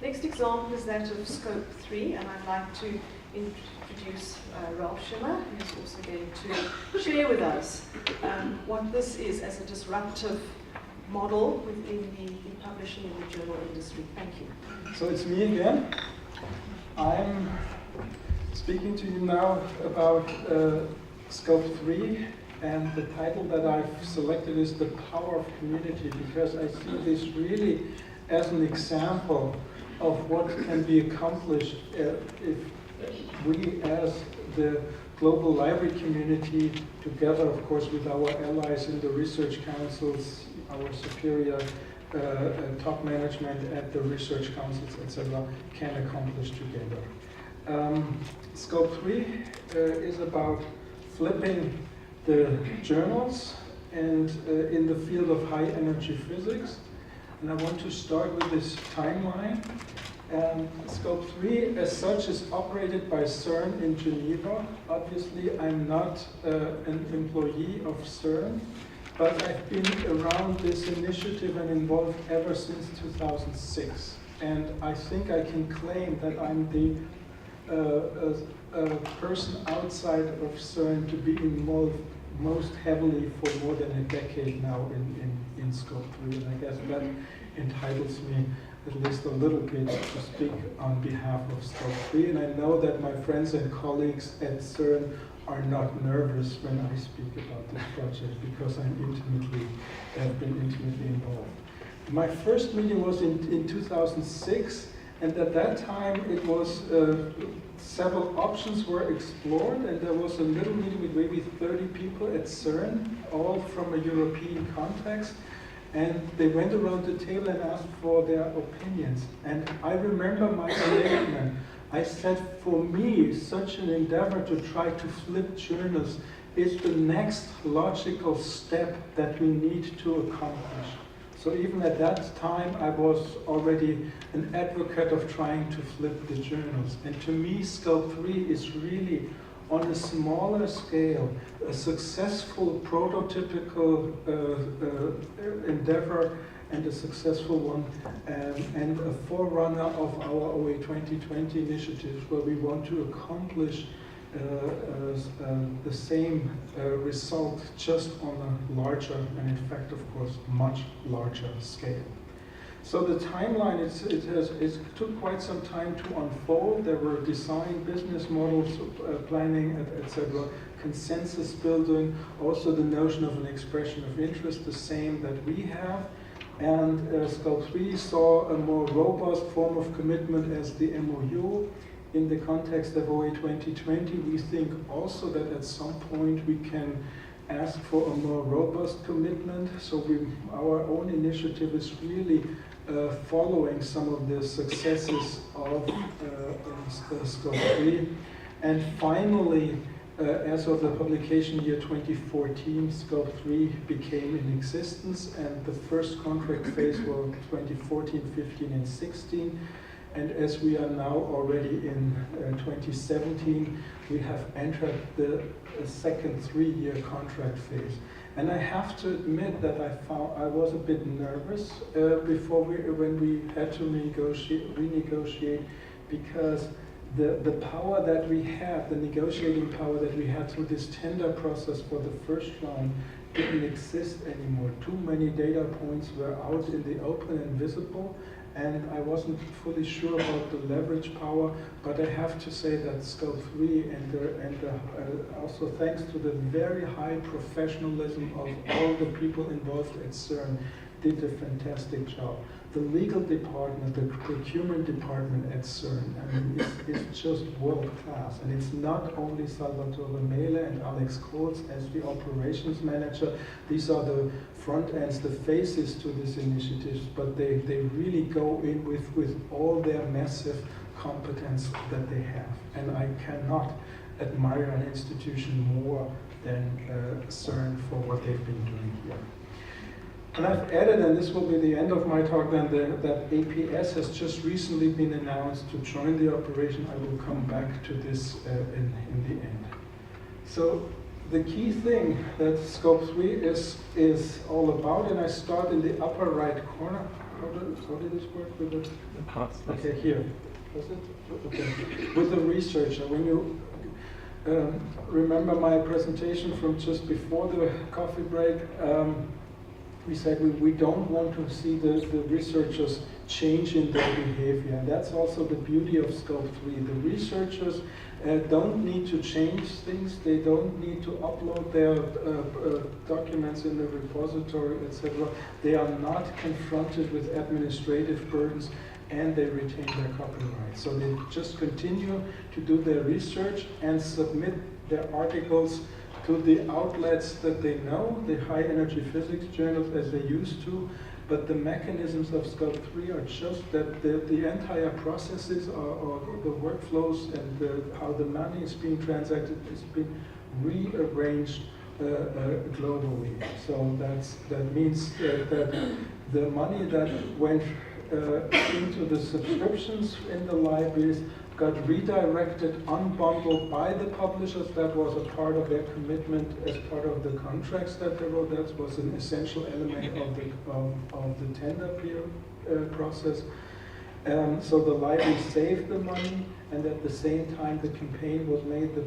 Next example is that of Scope 3, and I'd like to introduce Ralf Schimmer, who's also going to share with us what this is as a disruptive model within the publishing and the journal industry. Thank you. So it's me again. I'm speaking to you now about Scope 3, and the title that I've selected is The Power of Community, because I see this really as an example of what can be accomplished if we as the global library community, together of course with our allies in the research councils, our superior top management at the research councils, etc., can accomplish together. Scope 3 is about flipping the journals and in the field of high energy physics. And I want to start with this timeline. Scope 3 as such is operated by CERN in Geneva. Obviously I'm not an employee of CERN, but I've been around this initiative and involved ever since 2006. And I think I can claim that I'm the person outside of CERN to be involved most heavily for more than a decade now in Scope 3. And I guess that entitles me at least a little bit to speak on behalf of Scope 3. And I know that my friends and colleagues at CERN are not nervous when I speak about this project, because have been intimately involved. My first meeting was in 2006, and at that time it was several options were explored, and there was a little meeting with maybe 30 people at CERN, all from a European context, and they went around the table and asked for their opinions. And I remember my statement. I said, for me, such an endeavor to try to flip journals is the next logical step that we need to accomplish. So even at that time, I was already an advocate of trying to flip the journals. And to me, Scope 3 is really, on a smaller scale, a successful prototypical endeavor and a successful one, and a forerunner of our OA 2020 initiatives, where we want to accomplish the same result, just on a larger, and in fact, of course, much larger scale. So the timeline, it took quite some time to unfold. There were design, business models, planning, etc., consensus building, also the notion of an expression of interest, the same that we have. And Scope 3 saw a more robust form of commitment as the MOU. In the context of OA 2020, we think also that at some point we can ask for a more robust commitment. So our own initiative is really following some of the successes of Scope 3. And finally, as of the publication year 2014, Scope 3 became in existence, and the first contract phase was 2014, 15, and 16. And as we are now already in 2017, we have entered the second 3-year contract phase. And I have to admit that I was a bit nervous when we had to renegotiate, because the power that we had, the negotiating power that we had through this tender process for the first round didn't exist anymore. Too many data points were out in the open and visible, and I wasn't fully sure about the leverage power, but I have to say that Scope 3 and also thanks to the very high professionalism of all the people involved at CERN, did a fantastic job. The legal department, the procurement department at CERN, I mean, it's just world class. And it's not only Salvatore Mele and Alex Coates as the operations manager. These are the front ends, the faces to these initiatives, but they really go in with all their massive competence that they have. And I cannot admire an institution more than CERN for what they've been doing here. And I've added, and this will be the end of my talk then, that APS has just recently been announced to join the operation. I will come back to this in the end. So the key thing that Scope 3 is all about, and I start in the upper right corner, how did this work with the? Parts. Okay, here. Was it? Okay. With the researcher, when you remember my presentation from just before the coffee break, we said we don't want to see the researchers change in their behavior. And that's also the beauty of SCOAP3. The researchers don't need to change things. They don't need to upload their documents in the repository, etc. They are not confronted with administrative burdens, and they retain their copyright. So they just continue to do their research and submit their articles to the outlets that they know, the high energy physics journals as they used to, but the mechanisms of SCOAP3 are just that the entire processes or the workflows and how the money is being transacted is being rearranged globally. So that means that the money that went into the subscriptions in the libraries got redirected, unbundled by the publishers. That was a part of their commitment as part of the contracts that they wrote. That was an essential element of the tender process. So the library saved the money, and at the same time the campaign was made, the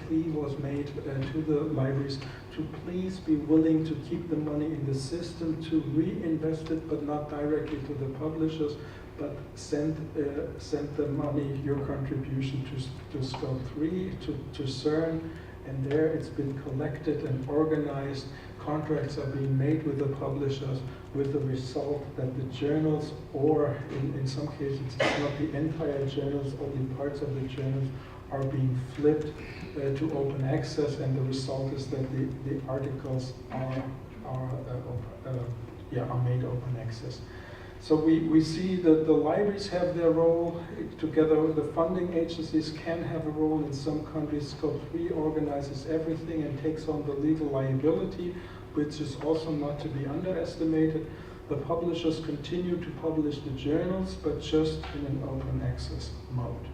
plea was made to the libraries to please be willing to keep the money in the system, to reinvest it, but not directly to the publishers, but send the money, your contribution to SCOAP3, to CERN, and there it's been collected and organized. Contracts are being made with the publishers with the result that the journals, or in some cases it's not the entire journals, only parts of the journals, are being flipped to open access, and the result is that the articles are made open access. So we see that the libraries have their role, together with the funding agencies can have a role. In some countries, SCOAP3 organizes everything and takes on the legal liability, which is also not to be underestimated. The publishers continue to publish the journals, but just in an open access mode.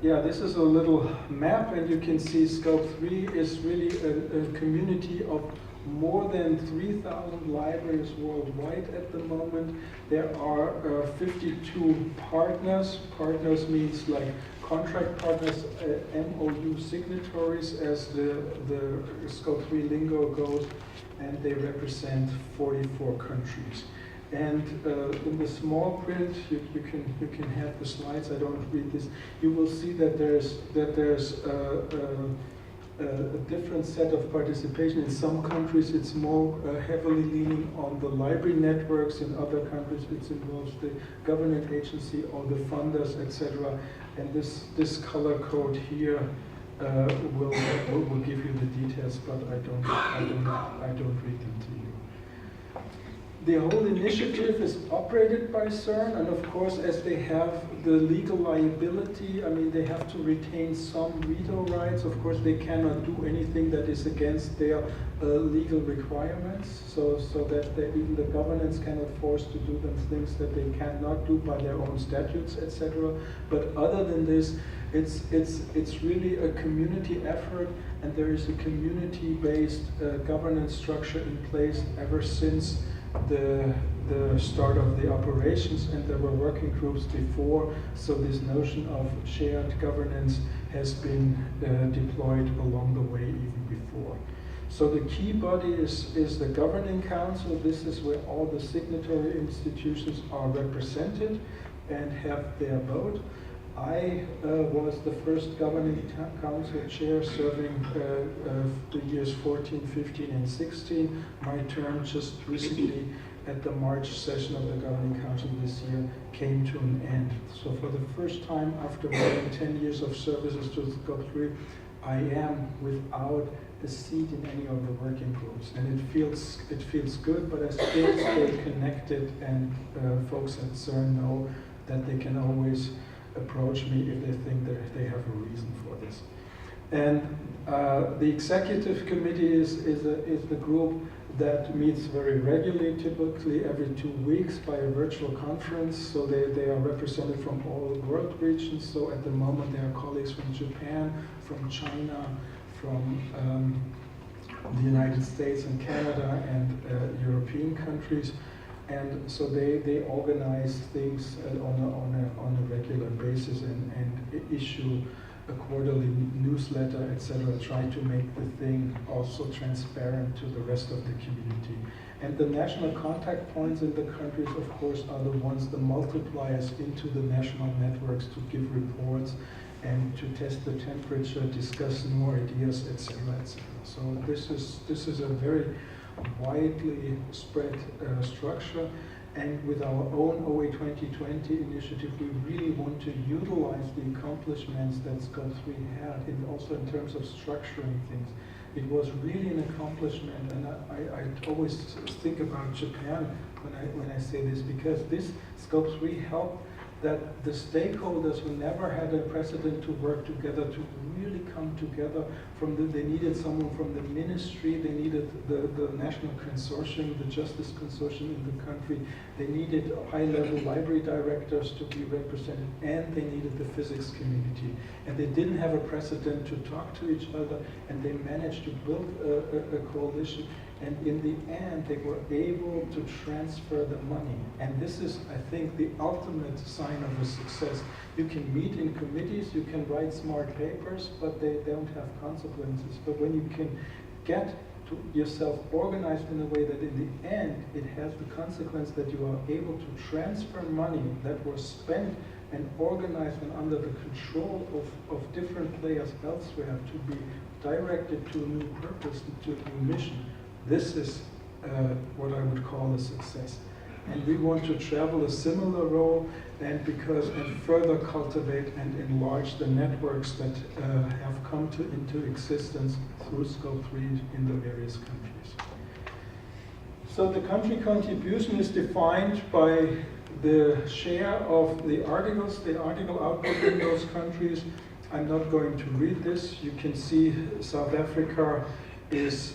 This is a little map, and you can see SCOAP3 is really a community of more than 3,000 libraries worldwide at the moment. There are 52 partners. Partners means like contract partners, MOU signatories as the SCOAP3 lingo goes, and they represent 44 countries. And in the small print, you can have the slides. I don't read this. You will see that there's a different set of participation. In some countries, it's more heavily leaning on the library networks. In other countries, it involves the government agency or the funders, etc. And this color code here will give you the details, but I don't read them to you. The whole initiative is operated by CERN, and of course, as they have the legal liability, I mean, they have to retain some veto rights. Of course, they cannot do anything that is against their legal requirements, so that even the governance cannot force to do them things that they cannot do by their own statutes, etc. But other than this, it's really a community effort, and there is a community-based governance structure in place ever since the start of the operations, and there were working groups before, so this notion of shared governance has been deployed along the way even before. So the key body is the Governing Council. This is where all the signatory institutions are represented and have their vote. I was the first Governing Council chair serving the years 14, 15, and 16. My term just recently at the March session of the Governing Council this year came to an end. So for the first time after more than 10 years of services to SCOAP3, I am without a seat in any of the working groups. And it feels good, but I still stay connected, and folks at CERN know that they can always approach me if they think that they have a reason for this. And the executive committee is the group that meets very regularly, typically every 2 weeks by a virtual conference. So they are represented from all world regions. So at the moment there are colleagues from Japan, from China, from the United States and Canada and European countries. And so they organize things on a regular basis and issue a quarterly newsletter, etc., try to make the thing also transparent to the rest of the community. And the national contact points in the countries, of course, are the ones, the multipliers into the national networks to give reports and to test the temperature, discuss new ideas, etc., etc. So this is a very widely spread structure. And with our own OA 2020 initiative, we really want to utilize the accomplishments that SCOAP3 had, also in terms of structuring things. It was really an accomplishment, and I always think about Japan when I say this, because this SCOAP3 helped that the stakeholders who never had a precedent to work together to really come together. They needed someone from the ministry, they needed the national consortium, the justice consortium in the country, they needed high-level library directors to be represented, and they needed the physics community. And they didn't have a precedent to talk to each other, and they managed to build a coalition. And in the end, they were able to transfer the money. And this is, I think, the ultimate sign of a success. You can meet in committees, you can write smart papers, but they don't have consequences. But when you can get to yourself organized in a way that in the end, it has the consequence that you are able to transfer money that was spent and organized and under the control of different players elsewhere to be directed to a new purpose, to a new mission. This is what I would call a success. And we want to travel a similar role and further cultivate and enlarge the networks that have come into existence through SCOAP3 in the various countries. So the country contribution is defined by the share of the articles, the article output in those countries. I'm not going to read this. You can see South Africa is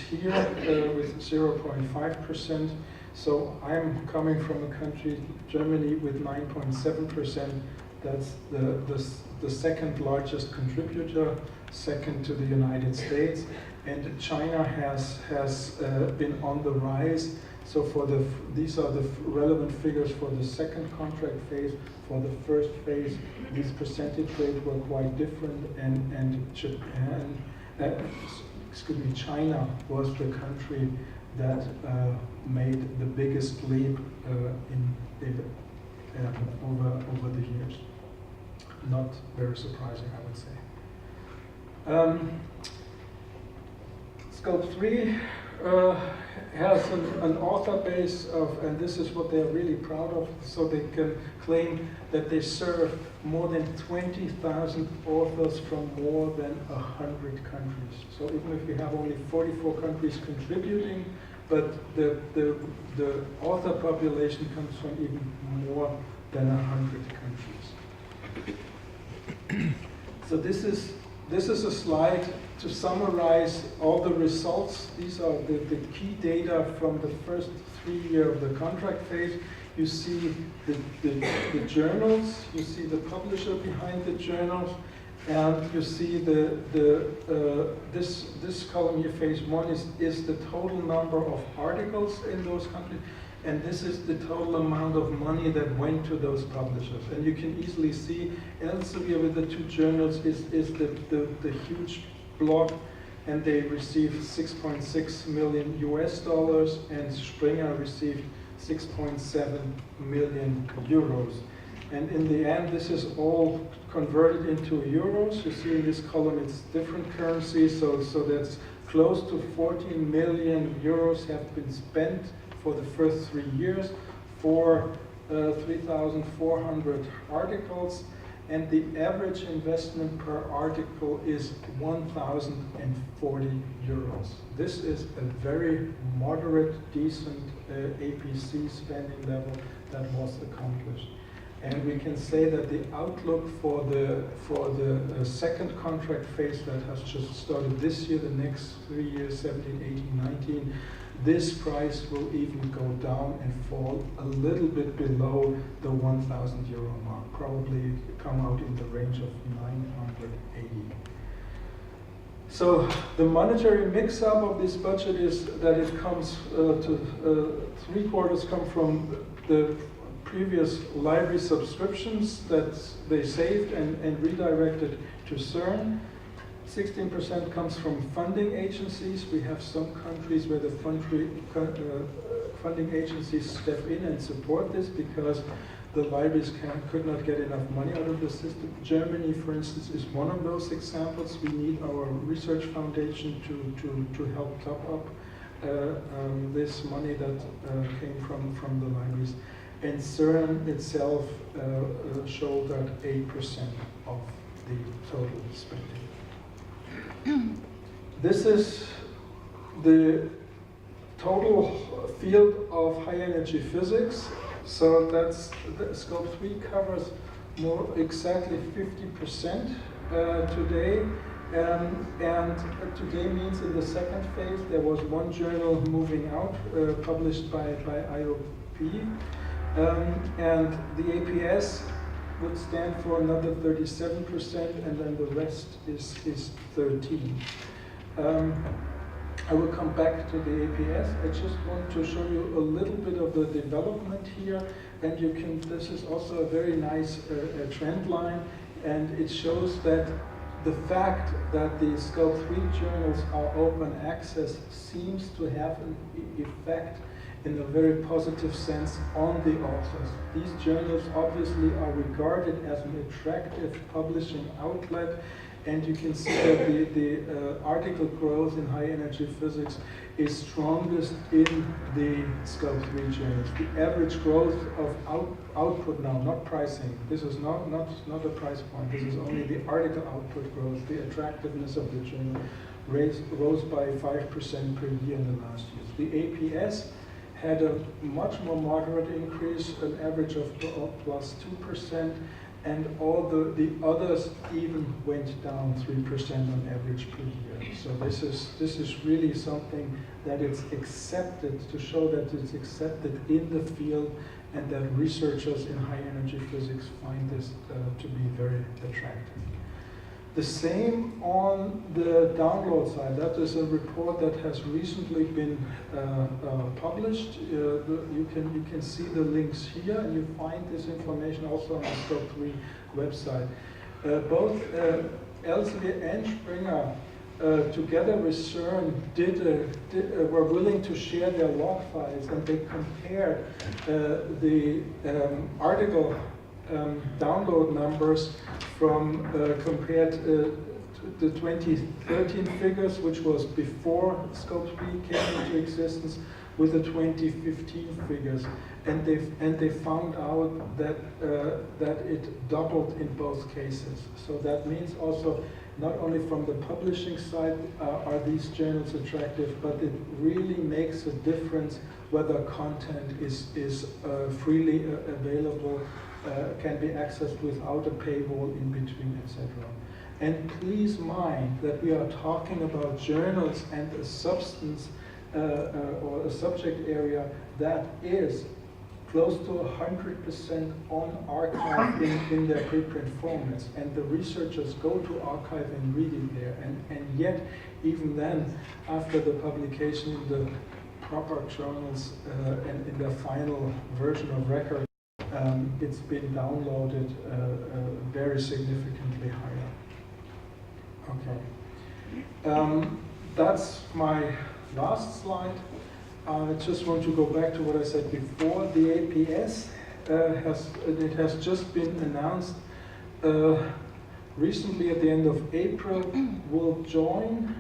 here with 0.5%. So I'm coming from a country, Germany, with 9.7%. That's the second largest contributor, second to the United States. And China has been on the rise. So these are the relevant figures for the second contract phase. For the first phase, these percentage rates were quite different, and Japan, China was the country that made the biggest leap over the years. Not very surprising, I would say. SCOAP3 has an author base of, and this is what they're really proud of, so they can claim that they serve more than 20,000 authors from more than 100 countries. So even if we have only 44 countries contributing, but the author population comes from even more than 100 countries. So this is a slide to summarize all the results. These are the key data from the first 3 years of the contract phase. You see the journals, you see the publisher behind the journals, and you see this column here, phase 1, is the total number of articles in those countries, and this is the total amount of money that went to those publishers. And you can easily see Elsevier with the 2 journals is the huge block, and they received $6.6 million US, and Springer received 6.7 million euros. And in the end, this is all converted into euros. You see in this column, it's different currencies, so that's close to 14 million euros have been spent for the first 3 years for 3,400 articles. And the average investment per article is 1,040 euros. This is a very moderate, decent APC spending level that was accomplished. And we can say that the outlook for the second contract phase that has just started this year, the next 3 years, 17, 18, 19, this price will even go down and fall a little bit below the 1,000 euro mark, probably come out in the range of 980. So the monetary mix-up of this budget is that it comes three-quarters come from the previous library subscriptions that they saved and redirected to CERN. 16% comes from funding agencies. We have some countries where the funding agencies step in and support this because the libraries could not get enough money out of the system. Germany, for instance, is one of those examples. We need our research foundation to help top up this money that came from the libraries. And CERN itself showed that 8% of the total spending. This is the total field of high energy physics. So that's the scope 3 covers more exactly 50% today. And today means in the second phase there was one journal moving out, published by IOP. And the APS would stand for another 37%, and then the rest is 13%. I will come back to the APS. I just want to show you a little bit of the development here, and you can. This is also a very nice trend line, and it shows that the fact that the Scope 3 journals are open access seems to have an effect in a very positive sense on the authors. These journals obviously are regarded as an attractive publishing outlet, and you can see that the article growth in high energy physics is strongest in the Scope 3 journals. The average growth of output now, not pricing, this is not a price point, this is only the article output growth, the attractiveness of the journal rose by 5% per year in the last years. The APS had a much more moderate increase, an average of plus 2%, and all the others even went down 3% on average per year. So this is really something that it's accepted, to show that it's accepted in the field, and that researchers in high energy physics find this to be very attractive. The same on the download side. That is a report that has recently been published. You can see the links here, and you find this information also on the Scope 3 website. Both Elsevier and Springer, together with CERN, were willing to share their log files, and they compared the article download numbers from compared to the 2013 figures, which was before Scope 3 came into existence, with the 2015 figures, and they found out that that it doubled in both cases. So that means also not only from the publishing side are these journals attractive, but it really makes a difference whether content is freely available, can be accessed without a paywall in between, etc. And please mind that we are talking about journals and a substance or a subject area that is close to 100% on archive in their preprint formats, and the researchers go to archive and read it there, and yet even then, after the publication in the proper journals and in the final version of record, it's been downloaded very significantly higher. Okay, that's my last slide. I just want to go back to what I said before. The APS has just been announced recently at the end of April, will join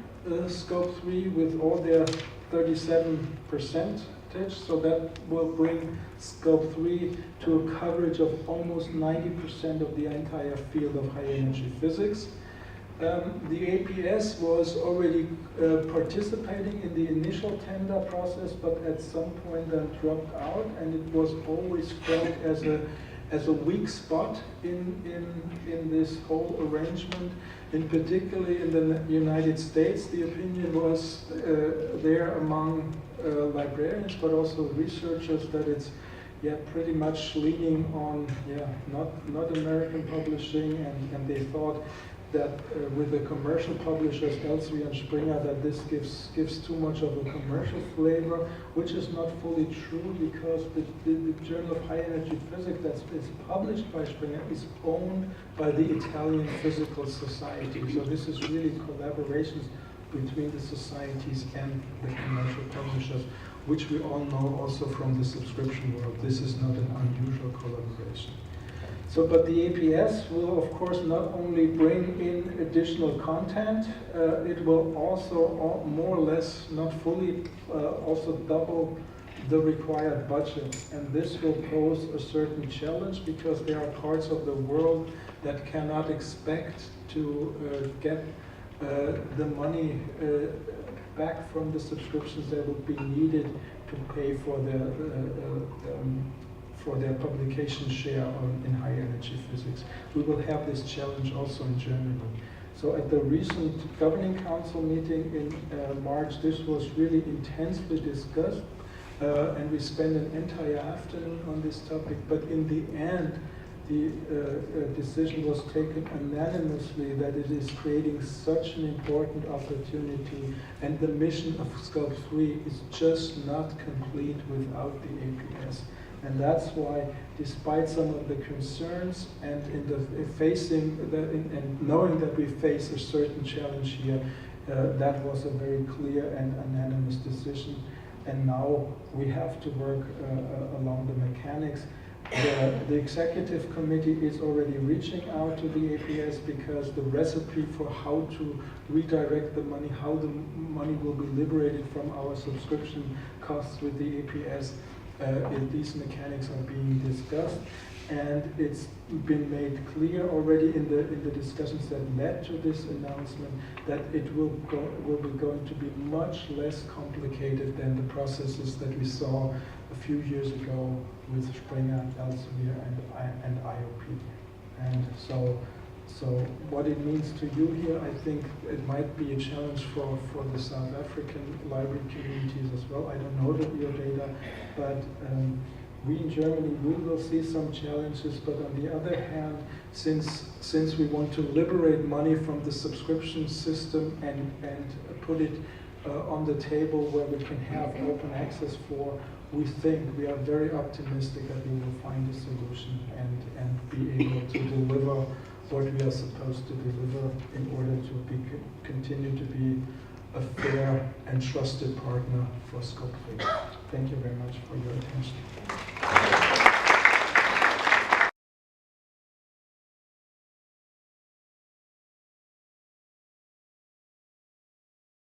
Scope 3 with all their 37%. So that will bring Scope 3 to a coverage of almost 90% of the entire field of high energy physics. The APS was already participating in the initial tender process, but at some point then dropped out, and it was always felt as a weak spot in this whole arrangement. In particularly in the United States, the opinion was there among librarians, but also researchers, that it's pretty much leaning on not American publishing, and they thought that with the commercial publishers, Elsevier and Springer, that this gives too much of a commercial flavor, which is not fully true because the Journal of High Energy Physics that is published by Springer is owned by the Italian Physical Society. So this is really collaborations between the societies and the commercial publishers, which we all know also from the subscription world. This is not an unusual collaboration. So, but the APS will, of course, not only bring in additional content, it will also, more or less, not fully, also double the required budget. And this will pose a certain challenge because there are parts of the world that cannot expect to get the money back from the subscriptions that would be needed to pay for their publication share in high energy physics. We will have this challenge also in Germany. So at the recent Governing Council meeting in March, this was really intensely discussed, and we spent an entire afternoon on this topic, but in the end, the decision was taken unanimously that it is creating such an important opportunity, and the mission of SCOAP3 is just not complete without the APS. And that's why, despite some of the concerns and and knowing that we face a certain challenge here, that was a very clear and unanimous decision. And now we have to work along the mechanics. The executive committee is already reaching out to the APS because the recipe for how to redirect the money, how the money will be liberated from our subscription costs with the APS, these mechanics are being discussed, and it's been made clear already in the discussions that led to this announcement that it will be going to be much less complicated than the processes that we saw a few years ago with Springer, Elsevier, and IOP. And so what it means to you here, I think it might be a challenge for the South African library communities as well. I don't know your data, but we in Germany, we will see some challenges, but on the other hand, since we want to liberate money from the subscription system and put it on the table where we can have open access for, we are very optimistic that we will find a solution and be able to deliver what we are supposed to deliver in order to continue to be a fair and trusted partner for SCOAP3. Thank you very much for your attention.